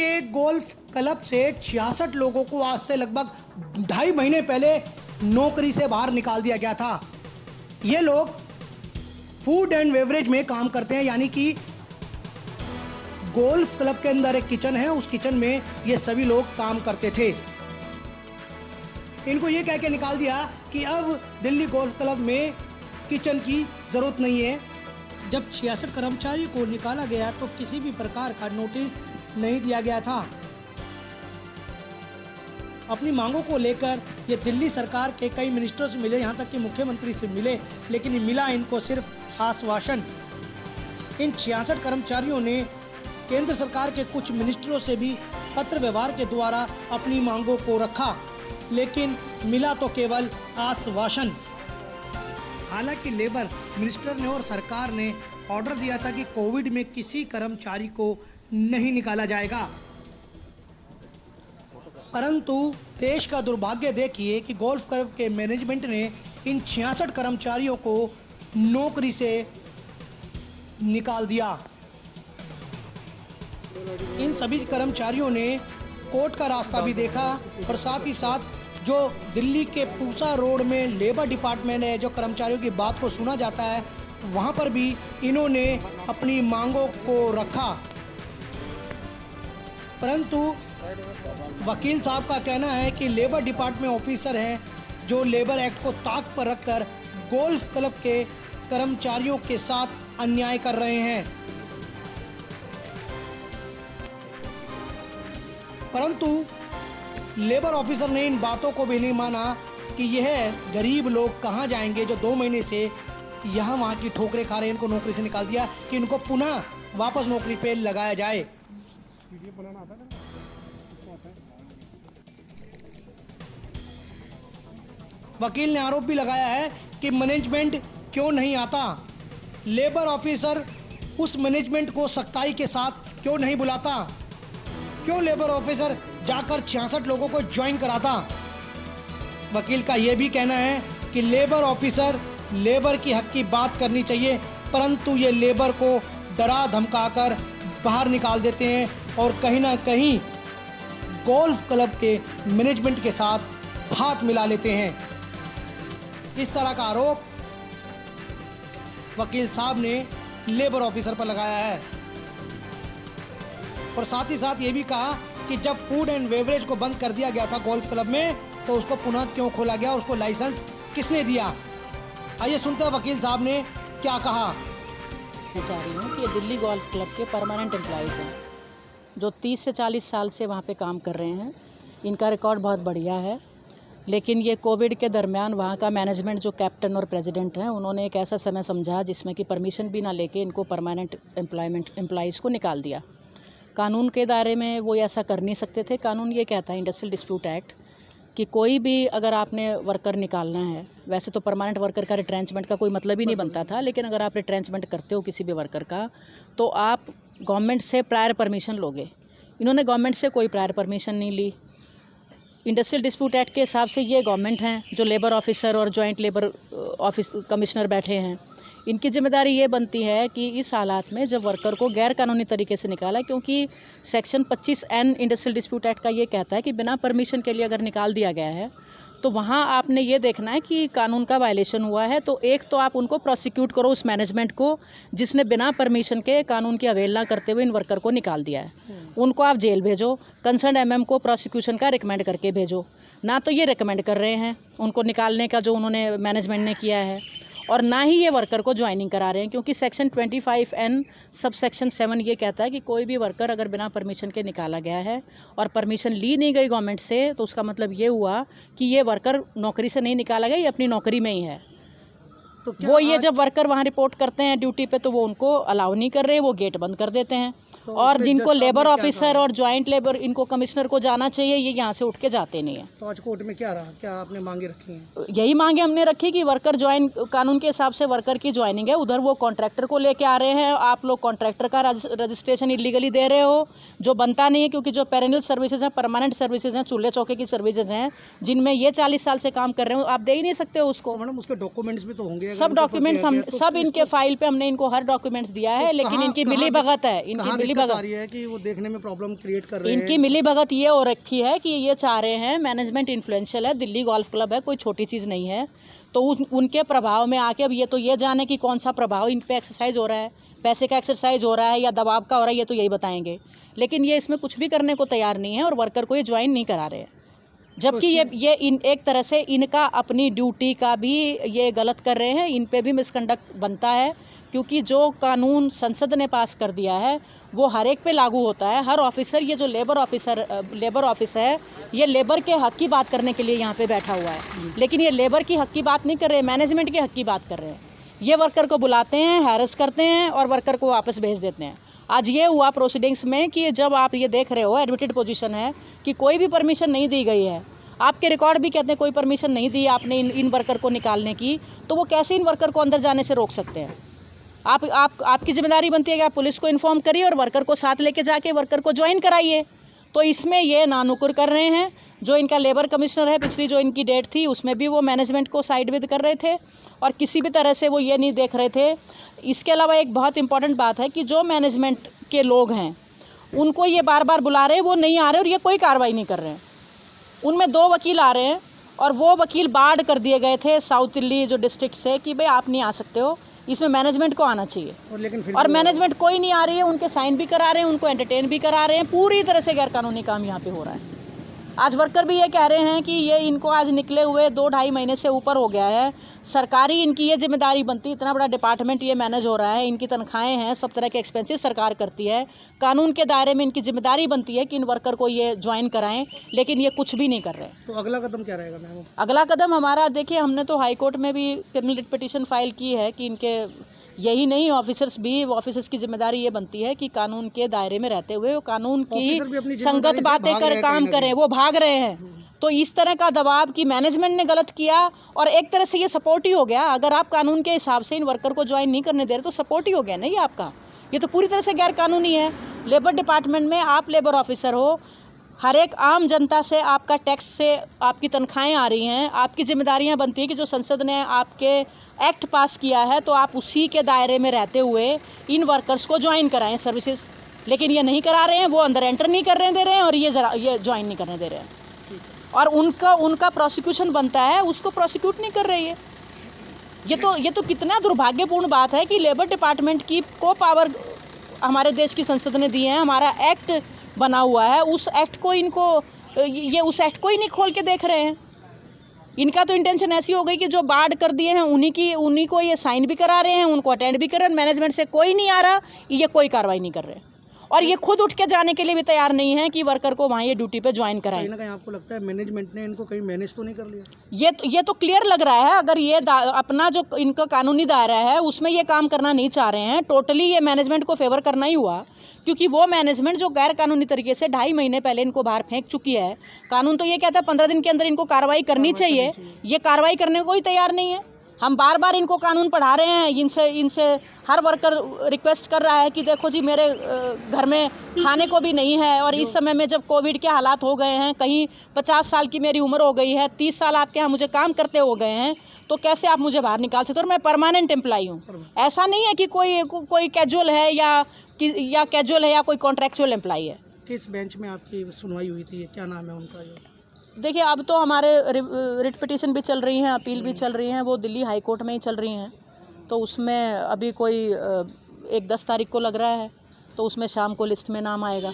के golf club से 66 लोगों को आज से लगभग 2.5 महीने पहले नौकरी से बाहर निकाल दिया गया था। ये लोग फूड एंड बेवरेज में काम करते हैं, यानी कि गोल्फ क्लब के अंदर एक किचन है, उस किचन में ये सभी लोग काम करते थे। इनको ये कह के निकाल दिया कि अब दिल्ली गोल्फ क्लब में किचन की ज़रूरत नहीं है। जब 66 कर्मचारियों को निकाला गया तो किसी भी प्रकार का नोटिस नहीं दिया गया था। अपनी मांगों को लेकर ये दिल्ली सरकार के कई मिनिस्टरों से मिले, यहाँ तक कि मुख्यमंत्री से मिले, लेकिन मिला इनको सिर्फ आश्वासन। इन 66 कर्मचारियों ने केंद्र सरकार के कुछ मिनिस्टरों से भी पत्र व्यवहार के द्वारा अपनी मांगों को रखा, लेकिन मिला तो केवल आश्वासन। हालांकि लेबर मिनिस्टर ने और सरकार ने ऑर्डर दिया था कि कोविड में किसी कर्मचारी को नहीं निकाला जाएगा, परंतु देश का दुर्भाग्य देखिए कि गोल्फ क्लब के मैनेजमेंट ने इन 66 कर्मचारियों को नौकरी से निकाल दिया। इन सभी कर्मचारियों ने कोर्ट का रास्ता भी देखा और साथ ही साथ जो दिल्ली के पूसा रोड में लेबर डिपार्टमेंट है, जो कर्मचारियों की बात को सुना जाता है, वहां पर भी इन्होंने अपनी मांगों को रखा, परंतु वकील साहब का कहना है कि लेबर डिपार्टमेंट ऑफिसर हैं जो लेबर एक्ट को ताक पर रखकर गोल्फ क्लब के कर्मचारियों के साथ अन्याय कर रहे हैं। परंतु लेबर ऑफिसर ने इन बातों को भी नहीं माना कि यह गरीब लोग कहां जाएंगे जो 2 महीने से यहाँ वहाँ की ठोकरें खा रहे हैं। इनको नौकरी से निकाल दिया कि इनको पुनः वापस नौकरी पे लगाया जाए। वकील ने आरोप भी लगाया है कि मैनेजमेंट क्यों नहीं आता, लेबर ऑफिसर उस मैनेजमेंट को सख्ताई के साथ क्यों नहीं बुलाता, क्यों लेबर ऑफिसर जाकर 66 लोगों को ज्वाइन कराता। वकील का यह भी कहना है कि लेबर ऑफिसर लेबर की हक की बात करनी चाहिए, परंतु ये लेबर को डरा धमकाकर बाहर निकाल देते हैं और कहीं ना कहीं गोल्फ क्लब के मैनेजमेंट के साथ हाथ मिला लेते हैं। इस तरह का आरोप वकील साहब ने लेबर ऑफिसर पर लगाया है और साथ ही साथ ये भी कहा कि जब फूड एंड बेवरेज को बंद कर दिया गया था गोल्फ क्लब में, तो उसको पुनः क्यों खोला गया, उसको लाइसेंस किसने दिया। आइए सुनते हैं वकील साहब ने क्या कहा। मैं चाह रही हूँ कि ये दिल्ली गोल्फ क्लब के परमानेंट एम्प्लॉइज़ हैं जो 30 से 40 साल से वहाँ पे काम कर रहे हैं। इनका रिकॉर्ड बहुत बढ़िया है, लेकिन ये कोविड के दरमियान वहाँ का मैनेजमेंट जो कैप्टन और प्रेसिडेंट हैं, उन्होंने एक ऐसा समय समझा जिसमें कि परमिशन भी ना लेके इनको परमानेंट एम्प्लॉइज़ को निकाल दिया। कानून के दायरे में वो ऐसा कर नहीं सकते थे। कानून ये कहता है, इंडस्ट्रियल डिस्प्यूट एक्ट, कि कोई भी अगर आपने वर्कर निकालना है, वैसे तो परमानेंट वर्कर का रिट्रेंचमेंट का कोई मतलब ही नहीं बनता था, लेकिन अगर आप रिट्रेंचमेंट करते हो किसी भी वर्कर का तो आप गवर्नमेंट से प्रायर परमिशन लोगे। इन्होंने गवर्नमेंट से कोई प्रायर परमिशन नहीं ली। इंडस्ट्रियल डिस्प्यूट एक्ट के हिसाब से ये गवर्नमेंट हैं जो लेबर ऑफिसर और जॉइंट लेबर ऑफिस कमिश्नर बैठे हैं, इनकी जिम्मेदारी ये बनती है कि इस हालात में जब वर्कर को गैर कानूनी तरीके से निकाला, क्योंकि section 25N industrial dispute act का ये कहता है कि बिना परमिशन के लिए अगर निकाल दिया गया है तो वहाँ आपने ये देखना है कि कानून का वायलेशन हुआ है, तो एक तो आप उनको प्रोसिक्यूट करो, उस मैनेजमेंट को जिसने बिना परमिशन के कानून की अवहेलना करते हुए इन वर्कर को निकाल दिया है, उनको आप जेल भेजो। कंसर्न MM को प्रोसिक्यूशन का रिकमेंड करके भेजो। ना तो ये रिकमेंड कर रहे हैं उनको निकालने का जो उन्होंने मैनेजमेंट ने किया है, और ना ही ये वर्कर को ज्वाइनिंग करा रहे हैं, क्योंकि सेक्शन 25N सब सेक्शन 7 ये कहता है कि कोई भी वर्कर अगर बिना परमिशन के निकाला गया है और परमिशन ली नहीं गई गवर्नमेंट से, तो उसका मतलब ये हुआ कि ये वर्कर नौकरी से नहीं निकाला गया, ये अपनी नौकरी में ही है। तो वो ये जब वर्कर वहाँ रिपोर्ट करते हैं ड्यूटी पे, तो वो उनको अलाउ नहीं कर रहे, वो गेट बंद कर देते हैं। तो और जिनको लेबर ऑफिसर और ज्वाइंट लेबर, इनको कमिश्नर को जाना चाहिए, ये यहाँ से उठ के जाते नहीं है। तो आज कोर्ट में क्या रहा, क्या आपने मांगे रखी हैं? यही मांगे हमने रखी कि वर्कर ज्वाइन, कानून के हिसाब से वर्कर की ज्वाइनिंग है, उधर वो कॉन्ट्रैक्टर को लेके आ रहे हैं, आप लोग कॉन्ट्रैक्टर का रजिस्ट्रेशन इलीगली दे रहे हो, जो बनता नहीं है, क्योंकि जो पेरेंटल सर्विसेज हैं, परमानेंट सर्विसेज हैं, चूल्हे चौके की सर्विसेज हैं, जिनमें ये 40 साल से काम कर रहे हो, आप दे ही नहीं सकते हो उसको। मैडम उसके डॉक्यूमेंट्स भी तो होंगे। सब डॉक्यूमेंट्स हम सब इनके फाइल पे हमने इनको हर डॉक्यूमेंट्स दिया है, लेकिन इनकी मिली भगत है, इनकी मिलीभगत आ रही है कि वो देखने में प्रॉब्लम क्रिएट कर रहे हैं। इनकी मिलीभगत ये हो रखी है कि ये चाह रहे हैं, मैनेजमेंट इन्फ्लुएंशियल है, दिल्ली गोल्फ क्लब है, कोई छोटी चीज़ नहीं है, तो उनके प्रभाव में आके अब ये जाने कि कौन सा प्रभाव इन पे एक्सरसाइज हो रहा है, पैसे का एक्सरसाइज हो रहा है या दबाव का हो रहा है, ये तो यही बताएंगे। लेकिन ये इसमें कुछ भी करने को तैयार नहीं है और वर्कर को ये ज्वाइन नहीं करा रहे हैं, जबकि एक तरह से इनका अपनी ड्यूटी का भी ये गलत कर रहे हैं। इन पे भी मिसकंडक्ट बनता है, क्योंकि जो कानून संसद ने पास कर दिया है वो हर एक पे लागू होता है। हर ऑफिसर, ये जो लेबर ऑफिस है, ये लेबर के हक की बात करने के लिए यहाँ पे बैठा हुआ है, लेकिन ये लेबर की हक की बात नहीं कर रहे, मैनेजमेंट के हक की बात कर रहे हैं। ये वर्कर को बुलाते हैं, हैरेस करते हैं और वर्कर को वापस भेज देते हैं। आज ये हुआ प्रोसीडिंग्स में कि जब आप ये देख रहे हो, एडमिटेड पोजीशन है कि कोई भी परमिशन नहीं दी गई है, आपके रिकॉर्ड भी कहते हैं कोई परमिशन नहीं दी आपने इन वर्कर को निकालने की, तो वो कैसे इन वर्कर को अंदर जाने से रोक सकते हैं? आपकी जिम्मेदारी बनती है कि आप पुलिस को इन्फॉर्म करिए और वर्कर को साथ लेके जाके वर्कर को ज्वाइन कराइए। तो इसमें ये नानुकुर कर रहे हैं। जो इनका लेबर कमिश्नर है, पिछली जो इनकी डेट थी उसमें भी वो मैनेजमेंट को साइड विद कर रहे थे और किसी भी तरह से वो ये नहीं देख रहे थे। इसके अलावा एक बहुत इंपॉर्टेंट बात है कि जो मैनेजमेंट के लोग हैं उनको ये बार बार बुला रहे हैं, वो नहीं आ रहे और ये कोई कार्रवाई नहीं कर रहे हैं। उनमें 2 वकील आ रहे हैं और वो वकील बार्ड कर दिए गए थे साउथ दिल्ली जो डिस्ट्रिक्ट से कि भाई आप नहीं आ सकते हो, इसमें मैनेजमेंट को आना चाहिए। और मैनेजमेंट कोई नहीं आ रही है, उनके साइन भी करा रहे हैं, उनको एंटरटेन भी करा रहे हैं। पूरी तरह से गैरकानूनी काम यहाँ पे हो रहा है। आज वर्कर भी ये कह रहे हैं कि ये इनको आज निकले हुए 2-2.5 महीने से ऊपर हो गया है। सरकारी इनकी ये जिम्मेदारी बनती, इतना बड़ा डिपार्टमेंट ये मैनेज हो रहा है, इनकी तनख्वाहें हैं, सब तरह के एक्सपेंसेस सरकार करती है, कानून के दायरे में इनकी जिम्मेदारी बनती है कि इन वर्कर को ये ज्वाइन कराएं, लेकिन ये कुछ भी नहीं कर रहे। तो अगला कदम क्या रहेगा मैम? अगला कदम हमारा, देखिए हमने तो हाई कोर्ट में भी क्रिमिनल रिट पिटीशन फाइल की है कि इनके यही नहीं, ऑफिसर्स की जिम्मेदारी ये बनती है कि कानून के दायरे में रहते हुए वो कानून की संगत बातें कर काम करें। वो भाग रहे हैं, तो इस तरह का दबाव कि मैनेजमेंट ने गलत किया और एक तरह से ये सपोर्ट ही हो गया। अगर आप कानून के हिसाब से इन वर्कर को ज्वाइन नहीं करने दे रहे तो सपोर्ट ही हो गया ना ये आपका। ये तो पूरी तरह से गैर कानूनी है। लेबर डिपार्टमेंट में आप लेबर ऑफिसर हो, हर एक आम जनता से आपका टैक्स से आपकी तनख्वाहें आ रही हैं, आपकी जिम्मेदारियां बनती है कि जो संसद ने आपके एक्ट पास किया है तो आप उसी के दायरे में रहते हुए इन वर्कर्स को ज्वाइन कराएं सर्विसेज, लेकिन ये नहीं करा रहे हैं। वो अंदर एंटर नहीं करने दे रहे हैं और ये ज्वाइन नहीं करने दे रहे हैं और उनका प्रोसिक्यूशन बनता है, उसको प्रोसिक्यूट नहीं कर रही है। ये तो कितना दुर्भाग्यपूर्ण बात है कि लेबर डिपार्टमेंट की को पावर हमारे देश की संसद ने दी है, हमारा एक्ट बना हुआ है, उस एक्ट को उस एक्ट को ही नहीं खोल के देख रहे हैं। इनका तो इंटेंशन ऐसी हो गई कि जो बार्ड कर दिए हैं उन्हीं को ये साइन भी करा रहे हैं, उनको अटेंड भी कर रहे हैं। मैनेजमेंट से कोई नहीं आ रहा, ये कोई कार्रवाई नहीं कर रहे और ये खुद उठ के जाने के लिए भी तैयार नहीं है कि वर्कर को वहाँ ये ड्यूटी पे ज्वाइन कराएं। कहीं ना कहीं आपको लगता है मैनेजमेंट ने इनको कहीं मैनेज तो नहीं कर लिया? ये तो क्लियर लग रहा है। अगर ये अपना जो इनका कानूनी दायरा है उसमें ये काम करना नहीं चाह रहे हैं, टोटली ये मैनेजमेंट को फेवर करना ही हुआ, क्योंकि वो मैनेजमेंट जो गैर कानूनी तरीके से 2.5 महीने पहले इनको बाहर फेंक चुकी है। कानून तो ये कहता है 15 दिन के अंदर इनको कार्रवाई करनी चाहिए, ये कार्रवाई करने को ही तैयार नहीं है। हम बार बार इनको कानून पढ़ा रहे हैं, इनसे हर वर्कर रिक्वेस्ट कर रहा है कि देखो जी मेरे घर में खाने को भी नहीं है और इस समय में जब कोविड के हालात हो गए हैं, कहीं 50 साल की मेरी उम्र हो गई है, 30 साल आपके यहाँ मुझे काम करते हो गए हैं, तो कैसे आप मुझे बाहर निकाल सकते हो? और मैं परमानेंट एम्प्लॉई हूँ। ऐसा नहीं है कि कोई कैजुअल है या कैजुअल है या कोई कॉन्ट्रैक्चुअल एम्प्लॉई है। किस बेंच में आपकी सुनवाई हुई थी, क्या नाम है उनका? देखिए अब तो हमारे रिट पिटीशन भी चल रही हैं, अपील भी चल रही हैं, वो दिल्ली हाई कोर्ट में ही चल रही हैं। तो उसमें अभी कोई 10 तारीख को लग रहा है, तो उसमें शाम को लिस्ट में नाम आएगा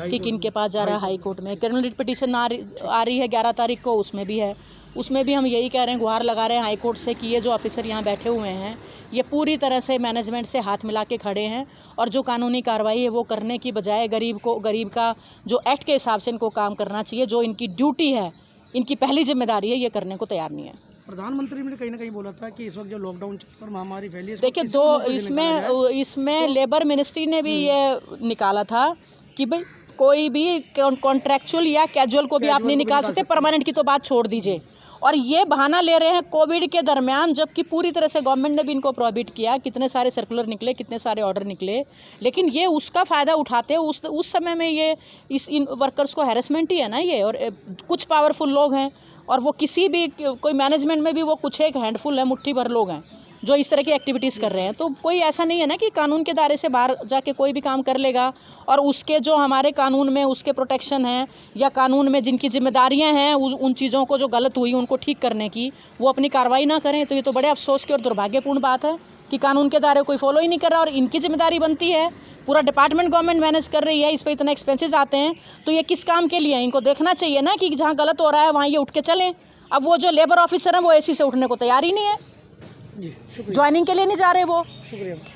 कि किन के पास जा रहा है हाई कोर्ट में। क्रिमिनल रिट पिटीशन आ रही है 11 तारीख को, उसमें भी है। उसमें भी हम यही कह रहे हैं, गुहार लगा रहे हैं हाई कोर्ट से कि ये जो ऑफिसर यहाँ बैठे हुए हैं ये पूरी तरह से मैनेजमेंट से हाथ मिला के खड़े हैं और जो कानूनी कार्रवाई है वो करने की बजाय गरीब का जो एक्ट के हिसाब से इनको काम करना चाहिए, जो इनकी ड्यूटी है, इनकी पहली जिम्मेदारी है, ये करने को तैयार नहीं है। प्रधानमंत्री ने कहीं ना कहीं बोला था कि इस वक्त जो लॉकडाउन पर महामारी फैली है, देखिए इसमें लेबर मिनिस्ट्री ने भी ये निकाला था कि भाई कोई भी कॉन्ट्रैक्चुअल या कैजुअल को भी आप नहीं निकाल सकते, परमानेंट की तो बात छोड़ दीजिए। और ये बहाना ले रहे हैं कोविड के दरमियान, जबकि पूरी तरह से गवर्नमेंट ने भी इनको प्रोहिबिट किया, कितने सारे सर्कुलर निकले, कितने सारे ऑर्डर निकले, लेकिन ये उसका फ़ायदा उठाते उस समय में ये इन वर्कर्स को हैरेसमेंट ही है ना ये। और कुछ पावरफुल लोग हैं और वो कोई मैनेजमेंट में भी वो कुछ एक हैंडफुल है, मुट्ठी भर लोग हैं, जो इस तरह की एक्टिविटीज़ कर रहे हैं। तो कोई ऐसा नहीं है ना कि कानून के दायरे से बाहर जाके कोई भी काम कर लेगा और उसके जो हमारे कानून में उसके प्रोटेक्शन है या कानून में जिनकी जिम्मेदारियां हैं उन चीज़ों को जो गलत हुई उनको ठीक करने की, वो अपनी कार्रवाई ना करें। तो ये तो बड़े अफसोस की और दुर्भाग्यपूर्ण बात है कि कानून के दायरे कोई फॉलो ही नहीं कर रहा और इनकी जिम्मेदारी बनती है। पूरा डिपार्टमेंट गवर्नमेंट मैनेज कर रही है, इस पर इतने एक्सपेंसेस आते हैं, तो ये किस काम के लिए है? इनको देखना चाहिए ना कि जहाँ गलत हो रहा है वहाँ ये उठ के चलें। अब वो जो लेबर ऑफिसर हैं वो एसी से उठने को तैयार ही नहीं है, ज्वाइनिंग के लिए नहीं जा रहे वो।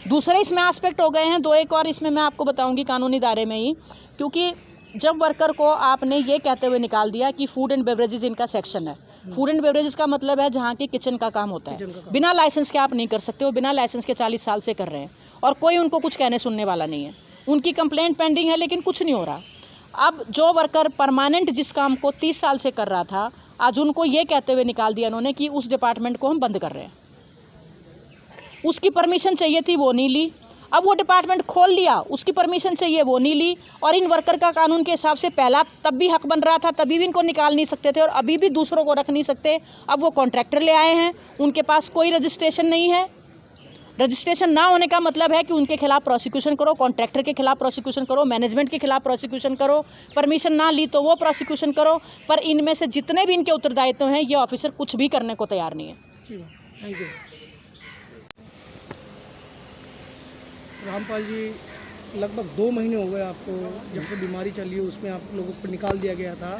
दूसरे इसमें एस्पेक्ट हो गए हैं, दो एक और इसमें मैं आपको बताऊंगी कानूनी दायरे में ही, क्योंकि जब वर्कर को आपने ये कहते हुए निकाल दिया कि फूड एंड बेवरेजेस इनका सेक्शन है। फूड एंड बेवरेजेस का मतलब है जहाँ की किचन का काम होता है, बिना लाइसेंस के आप नहीं कर सकते, वो बिना लाइसेंस के 40 साल से कर रहे हैं और कोई उनको कुछ कहने सुनने वाला नहीं है। उनकी कंप्लेंट पेंडिंग है लेकिन कुछ नहीं हो रहा। अब जो वर्कर परमानेंट जिस काम को 30 साल से कर रहा था, आज उनको ये कहते हुए निकाल दिया उन्होंने कि उस डिपार्टमेंट को हम बंद कर रहे हैं। उसकी परमिशन चाहिए थी, वो नहीं ली। अब वो डिपार्टमेंट खोल लिया, उसकी परमिशन चाहिए, वो नहीं ली। और इन वर्कर का कानून के हिसाब से पहला तब भी हक बन रहा था, तभी भी इनको निकाल नहीं सकते थे और अभी भी दूसरों को रख नहीं सकते। अब वो कॉन्ट्रैक्टर ले आए हैं, उनके पास कोई रजिस्ट्रेशन नहीं है। रजिस्ट्रेशन ना होने का मतलब है कि उनके खिलाफ प्रोसिक्यूशन करो, कॉन्ट्रैक्टर के खिलाफ प्रोसिक्यूशन करो, मैनेजमेंट के खिलाफ प्रोसिक्यूशन करो, परमिशन ना ली तो वो प्रोसिक्यूशन करो। पर इनमें से जितने भी इनके उत्तरदायित्व हैं, ये ऑफिसर कुछ भी करने को तैयार नहीं है। Thank you. रामपाल जी, लगभग 2 महीने हो गए आपको, जब से बीमारी चली है उसमें आप लोगों को निकाल दिया गया था,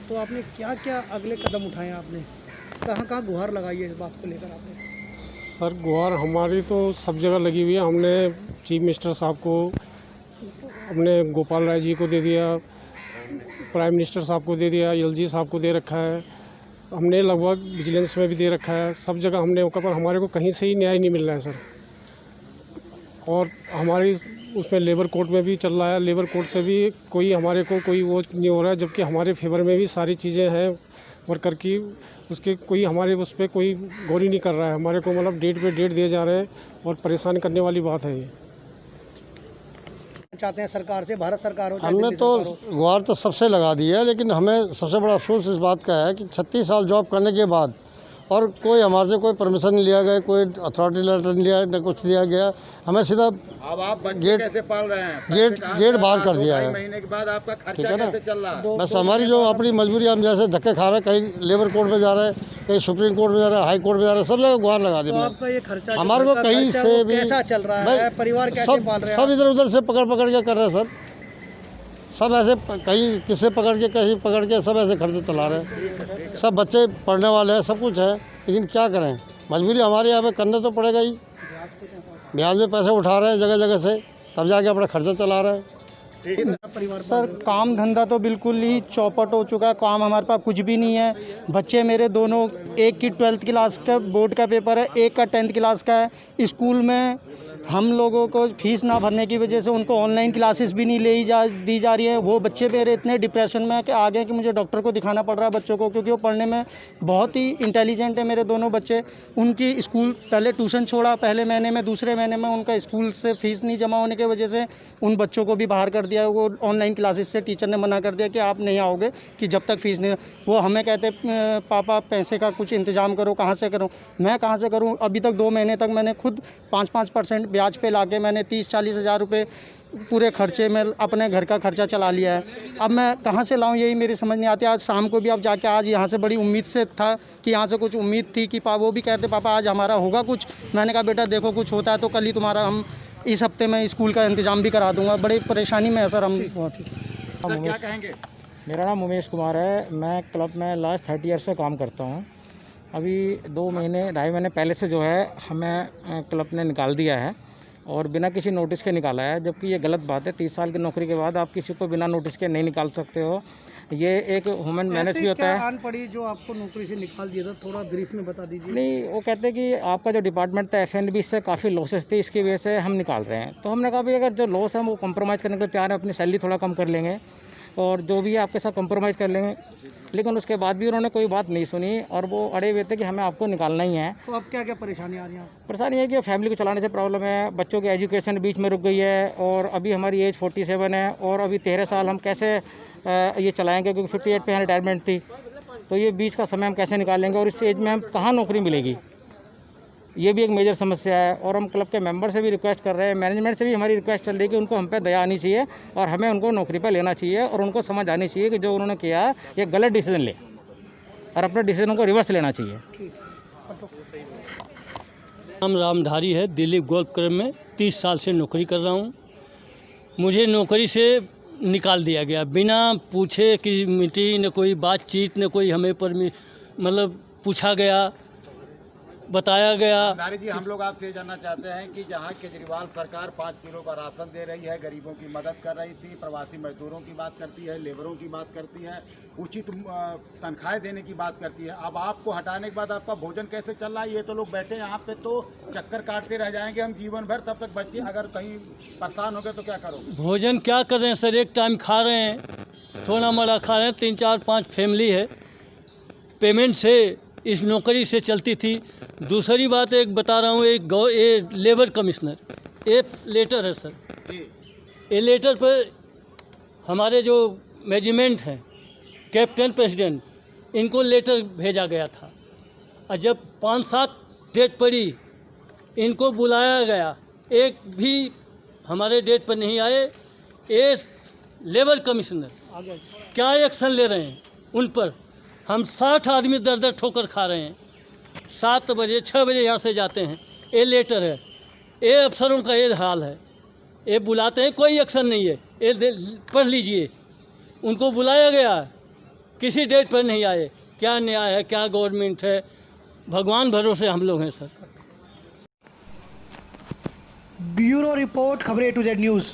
तो आपने क्या क्या अगले कदम उठाए? आपने कहाँ कहाँ गुहार लगाई है इस बात को लेकर आपने? सर, गुहार हमारी तो सब जगह लगी हुई है। हमने चीफ मिनिस्टर साहब को, हमने गोपाल राय जी को दे दिया, प्राइम मिनिस्टर साहब को दे दिया, एलजी साहब को दे रखा है, हमने लगभग विजिलेंस में भी दे रखा है, सब जगह हमने होकर, पर हमारे को कहीं से ही न्याय नहीं मिल रहा है सर। और हमारी उसमें लेबर कोर्ट में भी चल रहा है, लेबर कोर्ट से भी कोई हमारे को कोई वो नहीं हो रहा है, जबकि हमारे फेवर में भी सारी चीज़ें हैं वर्कर की, उसके कोई हमारे उस पर कोई गौर ही नहीं कर रहा है। हमारे को मतलब डेट पे डेट दिए जा रहे हैं और परेशान करने वाली बात है ये। चाहते हैं सरकार से, भारत सरकार हो, हमने तो गुहार तो सबसे लगा दी है, लेकिन हमें सबसे बड़ा अफसोस इस बात का है कि 36 साल जॉब करने के बाद और कोई हमारे से कोई परमिशन नहीं लिया गया, कोई अथॉरिटी लेटर नहीं लिया, न कुछ दिया गया। हमें सीधा अब आप गेट कैसे पाल रहे हैं? गेट बाहर कर दिया है। महीने के बाद आपका खर्चा कैसे चल रहा है? बस हमारी जो अपनी मजबूरी, हम जैसे धक्के खा रहे हैं, कहीं लेबर कोर्ट में जा रहे हैं, कहीं सुप्रीम कोर्ट में जा रहे हैं, हाई कोर्ट में जा रहे हैं, सब जगह गुहार लगा दी। आपका ये खर्चा हमारे को कहीं से भी कैसा चल रहा है? परिवार कैसे पाल रहे हैं? सब इधर उधर से पकड़ के कर रहे हैं सर, सब ऐसे कहीं किसे पकड़ के कहीं पकड़ के सब ऐसे खर्चे चला रहे हैं। सब बच्चे पढ़ने वाले हैं, सब कुछ है, लेकिन क्या करें, मजबूरी हमारे यहाँ पे करना तो पड़ेगा ही। ब्याज में पैसे उठा रहे हैं जगह जगह से, तब जाके अपना खर्चा चला रहे हैं। सर, काम धंधा तो बिल्कुल ही चौपट हो चुका है, काम हमारे पास कुछ भी नहीं है। बच्चे मेरे दोनों, एक की 12th क्लास का बोर्ड का पेपर है, एक का 10th क्लास का है। स्कूल में हम लोगों को फीस ना भरने की वजह से उनको ऑनलाइन क्लासेस भी नहीं दी जा रही है। वो बच्चे मेरे इतने डिप्रेशन में है कि आगे कि मुझे डॉक्टर को दिखाना पड़ रहा है बच्चों को, क्योंकि वो पढ़ने में बहुत ही इंटेलिजेंट है मेरे दोनों बच्चे। उनकी स्कूल पहले ट्यूशन छोड़ा पहले महीने में, दूसरे महीने में उनका स्कूल से फ़ीस नहीं जमा होने की वजह से उन बच्चों को भी बाहर कर दिया। वो ऑनलाइन क्लासेस से टीचर ने मना कर दिया कि आप नहीं आओगे कि जब तक फ़ीस नहीं। वो हमें कहते पापा पैसे का कुछ इंतज़ाम करो, कहाँ से करूँ? मैं कहाँ से करूँ? अभी तक 2 महीने तक मैंने खुद 5% ब्याज पे लाके मैंने 30-40 हज़ार रुपये पूरे खर्चे में अपने घर का खर्चा चला लिया है। अब मैं कहाँ से लाऊं, यही मेरी समझ नहीं आती। आज शाम को भी अब जाके, आज यहाँ से बड़ी उम्मीद से था कि यहाँ से कुछ उम्मीद थी कि वो भी कहते पापा आज हमारा होगा कुछ। मैंने कहा बेटा देखो कुछ होता है तो कल ही तुम्हारा हम इस हफ्ते में स्कूल का इंतज़ाम भी करा दूँगा। बड़ी परेशानी में है सर हम बहुत ही। सर क्या कहेंगे? मेरा नाम उमेश कुमार है, मैं क्लब में लास्ट 30 ईयर से काम करता हूँ। अभी 2-2.5 महीने पहले से जो है हमें क्लब ने निकाल दिया है और बिना किसी नोटिस के निकाला है, जबकि ये गलत बात है। 30 साल की नौकरी के बाद आप किसी को बिना नोटिस के नहीं निकाल सकते हो। ये एक ह्यूमन मैनेज भी होता है। आन पड़ी जो आपको नौकरी से निकाल दिया था, थोड़ा ब्रीफ में बता दीजिए। नहीं, वो कहते हैं कि आपका जो डिपार्टमेंट था FNB से काफ़ी लॉसेस थे, इसकी वजह से हम निकाल रहे हैं। तो हमने कहा भाई अगर जो लॉस है वो कंप्रोमाइज़ करने के लिए तैयार है, अपनी सैलरी थोड़ा कम कर लेंगे और जो भी आपके साथ कंप्रोमाइज़ कर लेंगे। लेकिन उसके बाद भी उन्होंने कोई बात नहीं सुनी और वो अड़े हुए थे कि हमें आपको निकालना ही है। तो अब क्या क्या परेशानी आ रही है? परेशानी है कि फैमिली को चलाने से प्रॉब्लम है, बच्चों की एजुकेशन बीच में रुक गई है और अभी हमारी एज 47 है और अभी 13 साल हम कैसे ये चलाएंगे, क्योंकि 58 पे रिटायरमेंट थी। तो ये बीच का समय हम कैसे निकालेंगे और इस एज में हम कहाँ नौकरी मिलेगी? ये भी एक मेजर समस्या है। और हम क्लब के मेंबर से भी रिक्वेस्ट कर रहे हैं, मैनेजमेंट से भी हमारी रिक्वेस्ट चल रही है कि उनको हम पे दया आनी चाहिए और हमें उनको नौकरी पर लेना चाहिए और उनको समझ आनी चाहिए कि जो उन्होंने किया ये गलत डिसीजन ले और अपने डिसीजन को रिवर्स लेना चाहिए। नाम रामधारी है, दिल्ली गोल्फ क्लब में 30 साल से नौकरी कर रहा हूँ। मुझे नौकरी से निकाल दिया गया बिना पूछे कि मीटिंग न कोई बातचीत न कोई हमें मतलब पूछा गया, बताया गया। नारी जी, हम लोग आपसे जानना चाहते हैं कि जहां केजरीवाल सरकार 5 किलो का राशन दे रही है, गरीबों की मदद कर रही थी, प्रवासी मजदूरों की बात करती है, लेबरों की बात करती है, उचित तनख्वाहें देने की बात करती है, अब आपको हटाने के बाद आपका भोजन कैसे चल रहा है? ये तो लोग बैठे यहाँ पे तो चक्कर काटते रह जाएंगे हम जीवन भर, तब तक बच्चे अगर कहीं परेशान हो गए तो क्या करोगे? भोजन क्या कर रहे हैं सर, एक टाइम खा रहे हैं, थोड़ा मोड़ा खा रहे हैं। 3 4 5 फैमिली है, पेमेंट से इस नौकरी से चलती थी। दूसरी बात एक बता रहा हूँ, एक लेबर कमिश्नर एक लेटर है सर, ये लेटर पर हमारे जो मैनेजमेंट हैं, कैप्टन प्रेसिडेंट, इनको लेटर भेजा गया था और जब 5-7 डेट पड़ी इनको बुलाया गया, एक भी हमारे डेट पर नहीं आए। ये लेबर कमिश्नर क्या एक्शन ले रहे हैं उन पर? हम 60 आदमी दर ठोकर खा रहे हैं, 7 बजे 6 बजे यहाँ से जाते हैं। ये लेटर है, ये अफसरों का ये हाल है, ये बुलाते हैं कोई एक्शन नहीं है। ये पढ़ लीजिए, उनको बुलाया गया किसी डेट पर नहीं आए। क्या न्याय है, क्या गवर्नमेंट है? भगवान भरोसे हम लोग हैं सर। ब्यूरो रिपोर्ट, खबरें A to Z न्यूज़।